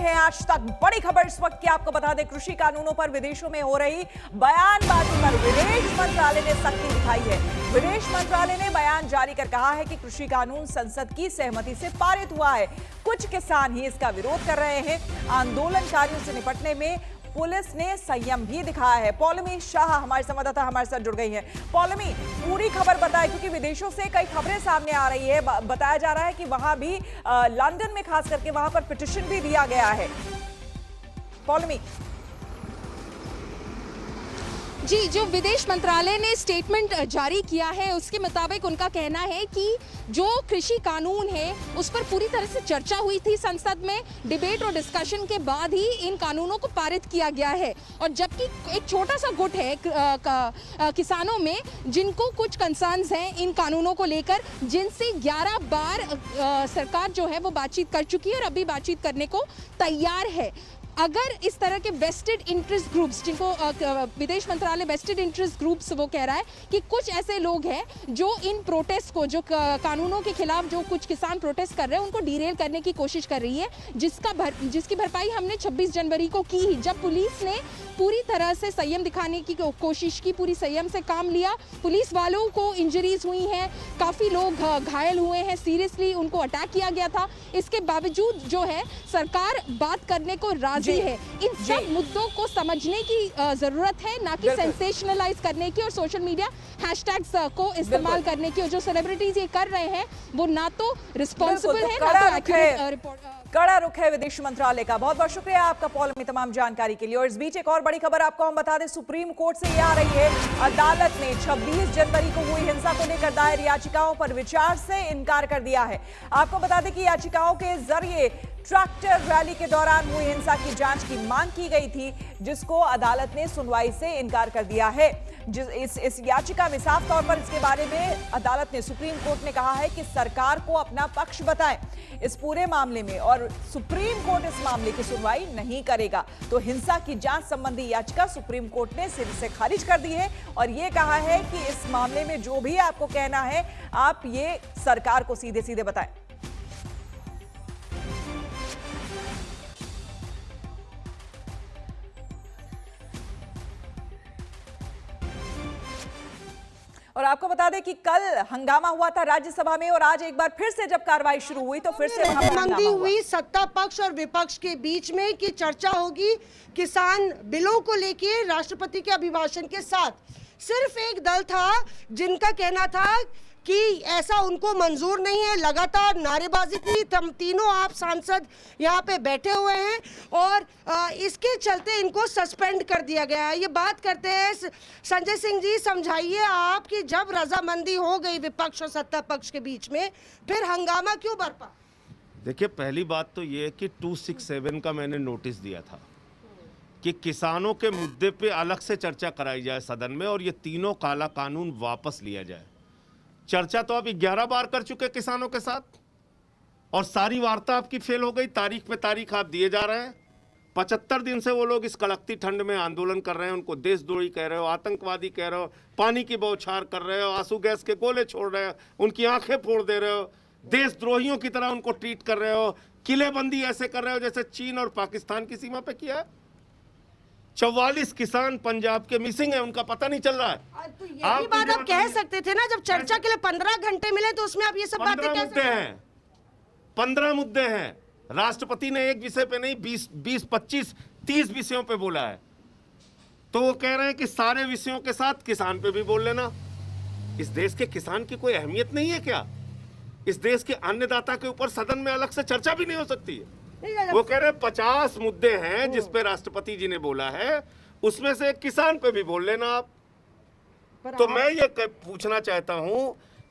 हैं आज तक बड़ी खबर इस वक्त की। आपको बता दें, कृषि कानूनों पर विदेशों में हो रही बयानबाजी पर विदेश मंत्रालय ने सख्ती दिखाई है। विदेश मंत्रालय ने बयान जारी कर कहा है कि कृषि कानून संसद की सहमति से पारित हुआ है। कुछ किसान ही इसका विरोध कर रहे हैं। आंदोलनकारियों से निपटने में पुलिस ने संयम भी दिखाया है। पौलमी शाह हमारे संवाददाता हमारे साथ जुड़ गई हैं। पौलमी, पूरी खबर बताएं, क्योंकि विदेशों से कई खबरें सामने आ रही है। बताया जा रहा है कि वहां भी लंदन में खास करके वहां पर पिटीशन भी दिया गया है। पौलमी जी, जो विदेश मंत्रालय ने स्टेटमेंट जारी किया है उसके मुताबिक उनका कहना है कि जो कृषि कानून है उस पर पूरी तरह से चर्चा हुई थी संसद में। डिबेट और डिस्कशन के बाद ही इन कानूनों को पारित किया गया है। और जबकि एक छोटा सा गुट है किसानों में जिनको कुछ कंसर्न्स हैं इन कानूनों को लेकर, जिनसे 11 बार सरकार जो है वो बातचीत कर चुकी है और अभी बातचीत करने को तैयार है। अगर इस तरह के वेस्टेड इंटरेस्ट ग्रुप्स, जिनको विदेश मंत्रालय वेस्टेड इंटरेस्ट ग्रुप्स वो कह रहा है कि कुछ ऐसे लोग हैं जो इन प्रोटेस्ट को, जो कानूनों के खिलाफ जो कुछ किसान प्रोटेस्ट कर रहे हैं उनको डिरेल करने की कोशिश कर रही है, जिसकी भरपाई हमने 26 जनवरी को की ही, जब पुलिस ने पूरी तरह से संयम दिखाने की कोशिश की, पूरी संयम से काम लिया। पुलिस वालों को इंजरीज हुई हैं, काफ़ी लोग घायल हुए हैं, सीरियसली उनको अटैक किया गया था। इसके बावजूद जो है सरकार बात करने को राजी है। इन सब मुद्दों को समझने की जरूरत है, ना कि सेंसेशनलाइज करने की और सोशल मीडिया हैशटैग्स को इस्तेमाल करने की। और जो सेलिब्रिटीज ये कर रहे हैं वो ना तो रिस्पॉन्सिबल है, ना तो एक्यूरेट रिपोर्ट। कड़ा रुख है विदेश मंत्रालय का। बहुत बहुत शुक्रिया आपका पौलमी तमाम जानकारी के लिए। और इस बीच एक और बड़ी खबर आपको हम बता दें, सुप्रीम कोर्ट से ये आ रही है, अदालत ने 26 जनवरी को हुई हिंसा को लेकर दायर याचिकाओं पर विचार से इनकार कर दिया है। आपको बता दें कि याचिकाओं के जरिए ट्रैक्टर रैली के दौरान हुई हिंसा की जांच की मांग की गई थी, जिसको अदालत ने सुनवाई से इनकार कर दिया है। इस याचिका में साफ तौर पर इसके बारे में अदालत ने, सुप्रीम कोर्ट ने कहा है कि सरकार को अपना पक्ष बताएं इस पूरे मामले में, और सुप्रीम कोर्ट इस मामले की सुनवाई नहीं करेगा। तो हिंसा की जांच संबंधी याचिका सुप्रीम कोर्ट ने सिरे से खारिज कर दी है और यह कहा है कि इस मामले में जो भी आपको कहना है आप ये सरकार को सीधे सीधे बताएं। और आपको बता दें कि कल हंगामा हुआ था राज्यसभा में, और आज एक बार फिर से जब कार्रवाई शुरू हुई तो फिर से रजामंदी हुई सत्ता पक्ष और विपक्ष के बीच में कि चर्चा होगी किसान बिलों को लेके राष्ट्रपति के अभिभाषण के साथ। सिर्फ एक दल था जिनका कहना था कि ऐसा उनको मंजूर नहीं है। लगातार नारेबाजी की, तीनों आप सांसद यहाँ पे बैठे हुए हैं और इसके चलते इनको सस्पेंड कर दिया गया है। ये बात करते हैं संजय सिंह जी, समझाइए आप कि जब रजामंदी हो गई विपक्ष और सत्ता पक्ष के बीच में, फिर हंगामा क्यों बरपा? देखिए, पहली बात तो ये है कि 267 का मैंने नोटिस दिया था कि किसानों के मुद्दे पे अलग से चर्चा कराई जाए सदन में और ये तीनों काला कानून वापस लिया जाए। चर्चा तो आप 11 बार कर चुके किसानों के साथ और सारी वार्ता आपकी फेल हो गई। तारीख पे तारीख आप दिए जा रहे हैं। 75 दिन से वो लोग इस कड़कती ठंड में आंदोलन कर रहे हैं। उनको देशद्रोही कह रहे हो, आतंकवादी कह रहे हो, पानी की बौछार कर रहे हो, आंसू गैस के गोले छोड़ रहे हो, उनकी आंखें फोड़ दे रहे हो, देशद्रोहियों की तरह उनको ट्रीट कर रहे हो, किलेबंदी ऐसे कर रहे हो जैसे चीन और पाकिस्तान की सीमा पे किया है। 44 किसान पंजाब के मिसिंग है, उनका पता नहीं चल रहा है। तो यही बात आप कह सकते थे ना, जब चर्चा के लिए 15 घंटे मिले तो उसमें आप ये सब बातें कैसे? 15 मुद्दे हैं। राष्ट्रपति ने एक विषय पे नहीं 20, 25, 30 विषयों पे बोला है। तो वो कह रहे हैं कि सारे विषयों के साथ किसान पे भी बोल लेना। इस देश के किसान की कोई अहमियत नहीं है क्या? इस देश के अन्नदाता के ऊपर सदन में अलग से चर्चा भी नहीं हो सकती है? वो कह रहे हैं 50 मुद्दे हैं जिस पे राष्ट्रपति जी ने बोला है, उसमें से किसान पे भी बोल लेना आप। तो मैं ये पूछना चाहता हूं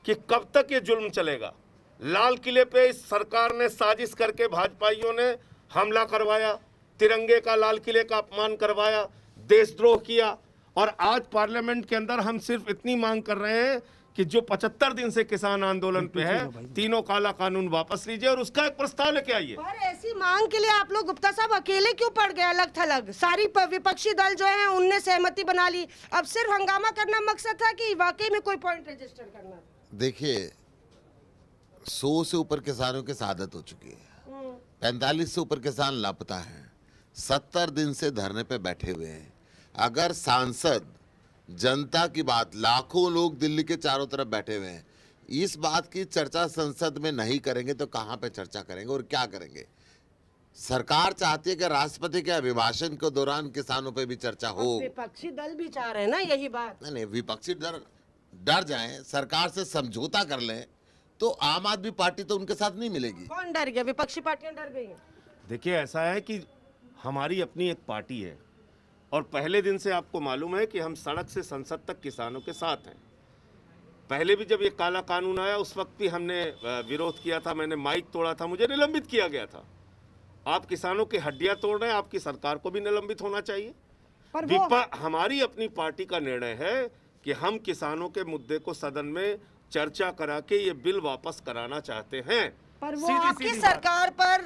कि कब तक ये जुल्म चलेगा? लाल किले पे इस सरकार ने साजिश करके भाजपाइयों ने हमला करवाया, तिरंगे का, लाल किले का अपमान करवाया, देशद्रोह किया, और आज पार्लियामेंट के अंदर हम सिर्फ इतनी मांग कर रहे हैं कि जो 75 दिन से किसान आंदोलन पे है, तीनों काला कानून वापस लीजिए और उसका एक प्रस्ताव लेके आइए। और ऐसी मांग के लिए आप लोग गुप्ता साहब अकेले क्यों पड़ गए अलग थलग? सारी विपक्षी दल जो है उनने सहमति बना ली। अब सिर्फ हंगामा करना मकसद था कि वाकई में कोई पॉइंट रजिस्टर करना? देखिए, 100 से ऊपर किसानों की शहादत हो चुकी है। 45 से ऊपर किसान लापता हैं, 70 दिन से धरने पे बैठे हुए हैं। अगर सांसद जनता की बात, लाखों लोग दिल्ली के चारों तरफ बैठे हुए हैं, इस बात की चर्चा संसद में नहीं करेंगे तो कहां पे चर्चा करेंगे और क्या करेंगे? सरकार चाहती है कि राष्ट्रपति के अभिभाषण के दौरान किसानों पे भी चर्चा हो। विपक्षी दल भी चाह रहे हैं ना यही बात। नहीं, विपक्षी डर जाएं, सरकार से समझौता कर लें तो आम आदमी पार्टी तो उनके साथ नहीं मिलेगी। कौन डर गया? विपक्षी पार्टियां डर गई हैं। देखिए, ऐसा है कि हमारी अपनी एक पार्टी है और पहले दिन से आपको मालूम है कि हम सड़क से संसद तक किसानों के साथ हैं। पहले भी जब ये काला कानून आया उस वक्त भी हमने विरोध किया था, मैंने माइक तोड़ा था, मुझे निलंबित किया गया था। आप किसानों की हड्डियां तोड़ रहे हैं, आपकी सरकार को भी निलंबित होना चाहिए। पर हमारी अपनी पार्टी का निर्णय है कि हम किसानों के मुद्दे को सदन में चर्चा करा के ये बिल वापस कराना चाहते हैं। पर वो आपकी सरकार पर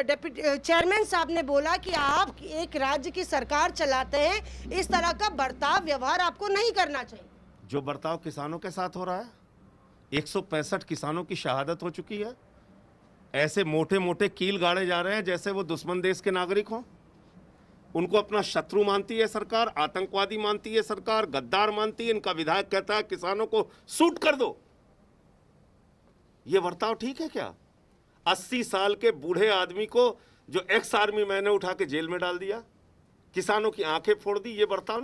डिप्टी चेयरमैन साहब ने बोला कि आप एक राज्य की सरकार चलाते हैं, इस तरह का बर्ताव व्यवहार आपको नहीं करना चाहिए। जो बर्ताव किसानों के साथ हो रहा है, 165 किसानों की शहादत हो चुकी है। ऐसे मोटे मोटे कील गाड़े जा रहे हैं जैसे वो दुश्मन देश के नागरिक हों। उनको अपना शत्रु मानती है सरकार, आतंकवादी मानती है सरकार, गद्दार मानती है। इनका विधायक कहता है किसानों को शूट कर दो। ये बर्ताव ठीक है क्या? 80 साल के बूढ़े आदमी को जो एक्स आर्मी मैन ने उठा के जेल में डाल दिया, किसानों की आंखें फोड़ दी। ये बर्ताव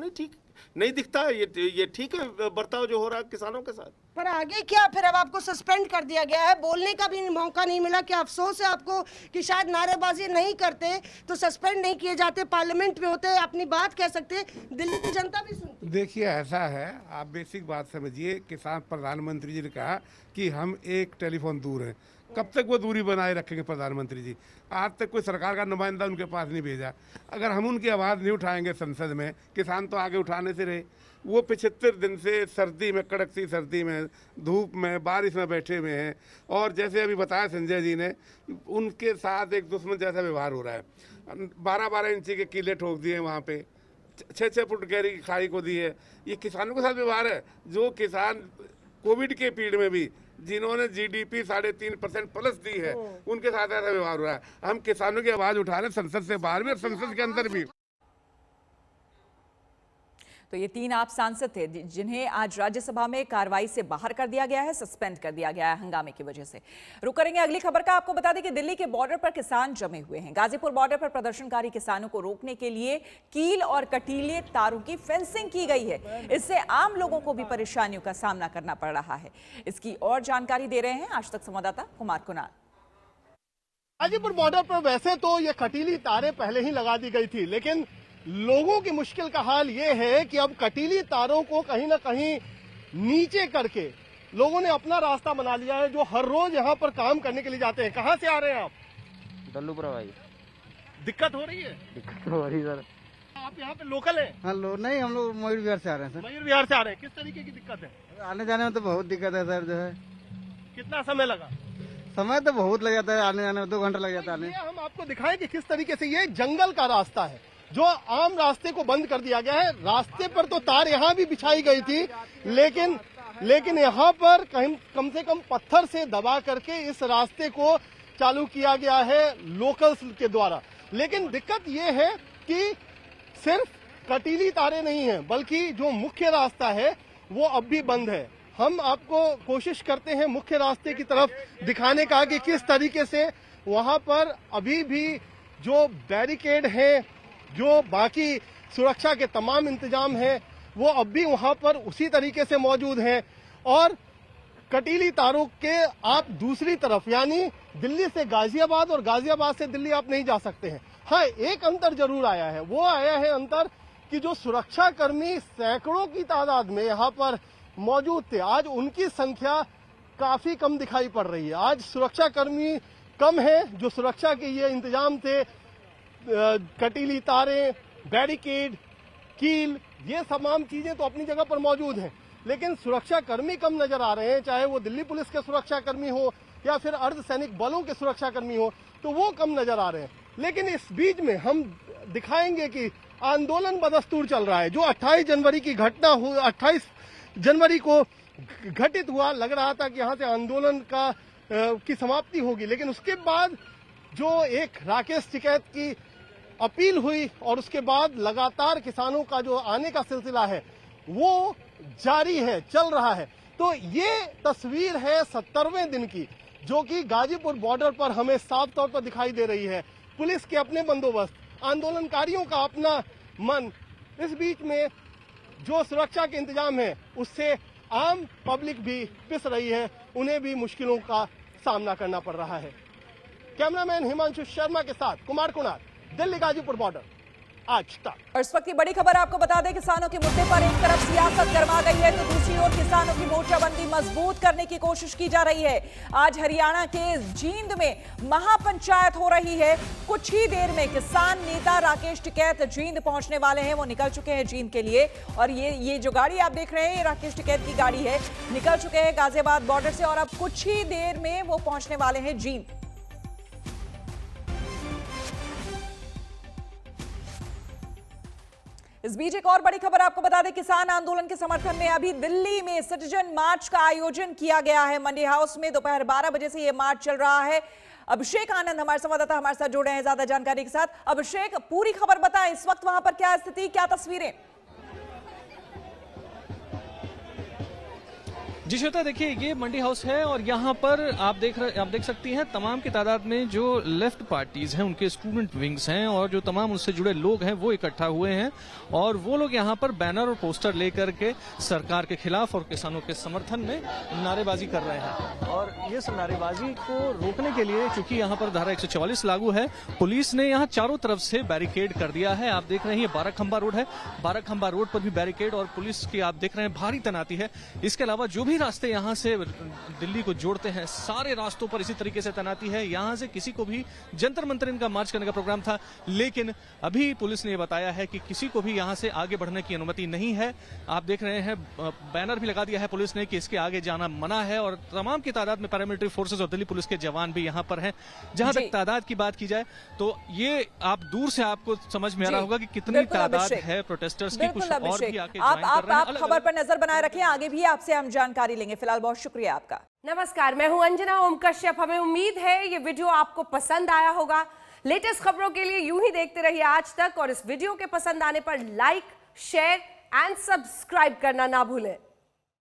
नहीं दिखता है। ये ठीक है बर्ताव जो हो रहा है किसानों के साथ। पर आगे क्या? फिर अब आपको सस्पेंड कर दिया गया है, बोलने का भी मौका नहीं मिला। क्या अफसोस है आपको कि शायद नारेबाजी नहीं करते तो सस्पेंड नहीं किए जाते, पार्लियामेंट में होते, अपनी बात कह सकते, दिल्ली की जनता भी सुनती। देखिए, ऐसा है, आप बेसिक बात समझिए। किसान प्रधानमंत्री जी ने कहा कि हम एक टेलीफोन दूर हैं। कब तक वो दूरी बनाए रखेंगे प्रधानमंत्री जी? आज तक कोई सरकार का नुमाइंदा उनके पास नहीं भेजा। अगर हम उनकी आवाज़ नहीं उठाएंगे संसद में, किसान तो आगे उठाने से रहे। वो 75 दिन से सर्दी में, कड़कती सर्दी में, धूप में, बारिश में बैठे हुए हैं। और जैसे अभी बताया संजय जी ने, उनके साथ एक दुश्मन जैसा व्यवहार हो रहा है। 12-12 इंची के कीले ठोक दिए वहाँ पे, 6-6 फुट गहरी की खाई को दी है। ये किसानों के साथ व्यवहार है। जो किसान कोविड के पीरियड में भी जिन्होंने जीडीपी 3.5% प्लस दी है, उनके साथ ऐसा व्यवहार हो रहा है। हम किसानों की आवाज उठा रहे हैं संसद से बाहर भी और संसद के अंदर भी। तो ये 3 आप सांसद थे जिन्हें आज राज्यसभा में कार्रवाई से बाहर कर दिया गया है, सस्पेंड कर दिया गया है हंगामे की वजह से। रुक करेंगे अगली खबर का। आपको बता दें कि दिल्ली के बॉर्डर पर किसान जमे हुए हैं। गाजीपुर बॉर्डर पर प्रदर्शनकारी किसानों को रोकने के लिए कील और कटीले तारों की फेंसिंग की गई है। इससे आम लोगों को भी परेशानियों का सामना करना पड़ रहा है। इसकी और जानकारी दे रहे हैं आज तक संवाददाता कुमार कुणाल। गाजीपुर बॉर्डर पर वैसे तो ये कटीली तारें पहले ही लगा दी गई थी, लेकिन लोगों की मुश्किल का हाल ये है कि अब कटीली तारों को कहीं ना कहीं नीचे करके लोगों ने अपना रास्ता बना लिया है, जो हर रोज यहाँ पर काम करने के लिए जाते हैं। कहाँ से आ रहे हैं आप? दल्लूपुरा भाई। दिक्कत हो रही है? दिक्कत हो रही है सर। आप यहाँ पे लोकल है? हाँ नहीं, हम लोग मयूर विहार से आ रहे हैं सर। मयूर विहार से आ रहे हैं। किस तरीके की दिक्कत है? आने जाने में तो बहुत दिक्कत है सर। जो है, कितना समय लगा? समय तो बहुत लग जाता है, आने जाने में 2 घंटा लग जाता है। ये हम आपको दिखाएं कि किस तरीके से ये जंगल का रास्ता है, जो आम रास्ते को बंद कर दिया गया है। रास्ते पर तो तार यहाँ भी बिछाई गई थी, लेकिन यहाँ पर कम से कम पत्थर से दबा करके इस रास्ते को चालू किया गया है लोकल्स के द्वारा। लेकिन दिक्कत ये है कि सिर्फ कटीली तारें नहीं हैं, बल्कि जो मुख्य रास्ता है वो अब भी बंद है। हम आपको कोशिश करते हैं मुख्य रास्ते की तरफ दिखाने का कि किस तरीके से वहां पर अभी भी जो बैरिकेड है, जो बाकी सुरक्षा के तमाम इंतजाम हैं, वो अब भी वहां पर उसी तरीके से मौजूद हैं। और कटीली तारों के आप दूसरी तरफ यानी दिल्ली से गाजियाबाद और गाजियाबाद से दिल्ली आप नहीं जा सकते हैं। हाँ, एक अंतर जरूर आया है। वो आया है अंतर कि जो सुरक्षा कर्मी सैकड़ों की तादाद में यहाँ पर मौजूद थे, आज उनकी संख्या काफी कम दिखाई पड़ रही है। आज सुरक्षा कर्मी कम है। जो सुरक्षा के ये इंतजाम थे, कटीली तारें, बैरिकेड, कील, ये तमाम चीजें तो अपनी जगह पर मौजूद हैं, लेकिन सुरक्षा कर्मी कम नजर आ रहे हैं। चाहे वो दिल्ली पुलिस के सुरक्षा कर्मी हो या फिर अर्धसैनिक बलों के सुरक्षा कर्मी हो, तो वो कम नजर आ रहे हैं। लेकिन इस बीच में हम दिखाएंगे कि आंदोलन बदस्तूर चल रहा है। जो 28 जनवरी की घटना हुई, 28 जनवरी को घटित हुआ, लग रहा था कि यहाँ से आंदोलन की समाप्ति होगी, लेकिन उसके बाद जो एक राकेश टिकैत की अपील हुई और उसके बाद लगातार किसानों का जो आने का सिलसिला है वो जारी है, चल रहा है। तो ये तस्वीर है 70वें दिन की, जो कि गाजीपुर बॉर्डर पर हमें साफ तौर पर दिखाई दे रही है। पुलिस के अपने बंदोबस्त, आंदोलनकारियों का अपना मन, इस बीच में जो सुरक्षा के इंतजाम है उससे आम पब्लिक भी पिस रही है, उन्हें भी मुश्किलों का सामना करना पड़ रहा है। कैमरामैन हिमांशु शर्मा के साथ कुमार कुणाल, दिल्ली गाजीपुर बॉर्डर, आज तक। और इस वक्त की बड़ी खबर आपको बता दें, किसानों के मुद्दे पर एक तरफ सियासत गरमा गई है तो दूसरी ओर किसानों की मोर्चाबंदी मजबूत करने की कोशिश की जा रही है। आज हरियाणा के जींद में महापंचायत हो रही है। कुछ ही देर में किसान नेता राकेश टिकैत जींद पहुंचने वाले हैं। वो निकल चुके हैं जींद के लिए और ये जो गाड़ी आप देख रहे हैं ये राकेश टिकैत की गाड़ी है। निकल चुके हैं गाजियाबाद बॉर्डर से और अब कुछ ही देर में वो पहुंचने वाले हैं जींद। इस बीच एक और बड़ी खबर आपको बता दें, किसान आंदोलन के समर्थन में अभी दिल्ली में सिटीजन मार्च का आयोजन किया गया है। मंडी हाउस में दोपहर 12 बजे से यह मार्च चल रहा है। अभिषेक आनंद हमारे संवाददाता हमारे साथ जुड़े हैं ज्यादा जानकारी के साथ। अभिषेक, पूरी खबर बताएं, इस वक्त वहां पर क्या स्थिति, क्या तस्वीरें? जी श्वेता, देखिए ये मंडी हाउस है और यहाँ पर आप देख सकती हैं तमाम की तादाद में जो लेफ्ट पार्टीज हैं उनके स्टूडेंट विंग्स हैं और जो तमाम उससे जुड़े लोग हैं वो इकट्ठा हुए हैं और वो लोग यहाँ पर बैनर और पोस्टर लेकर के सरकार के खिलाफ और किसानों के समर्थन में नारेबाजी कर रहे हैं। और इस नारेबाजी को रोकने के लिए चूंकि यहाँ पर धारा 144 लागू है, पुलिस ने यहाँ चारों तरफ से बैरिकेड कर दिया है। आप देख रहे हैं ये बाराखंबा रोड है, बाराखंबा रोड पर भी बैरिकेड और पुलिस की आप देख रहे हैं भारी तैनाती है। इसके अलावा जो भी रास्ते यहां से दिल्ली को जोड़ते हैं सारे रास्तों पर इसी तरीके से तैनाती है। यहां से किसी को भी जंतर मंतर इनका मार्च करने का प्रोग्राम था, लेकिन अभी पुलिस ने यह बताया है कि किसी को भी यहां से आगे बढ़ने की अनुमति नहीं है। आप देख रहे हैं बैनर भी लगा दिया है पुलिस ने कि इसके आगे जाना मना है और तमाम की तादाद में पैरामिलिट्री फोर्सेस और दिल्ली पुलिस के जवान भी यहां पर हैं। जहां तक तादाद की बात की जाए तो ये आप दूर से आपको समझ में आ रहा होगा कि कितनी तादाद है प्रोटेस्टर्स की। कुछ और भी आके ज्वाइन कर रहे हैं। आप खबर पर नजर बनाए रखें, आगे भी आपसे हम जानकारी लेंगे। फिलहाल बहुत शुक्रिया आपका। नमस्कार, मैं हूं अंजना ओम कश्यप। हमें उम्मीद है ये वीडियो आपको पसंद आया होगा। लेटेस्ट खबरों के लिए यूं ही देखते रहिए आज तक और इस वीडियो के पसंद आने पर लाइक, शेयर एंड सब्सक्राइब करना ना भूलें।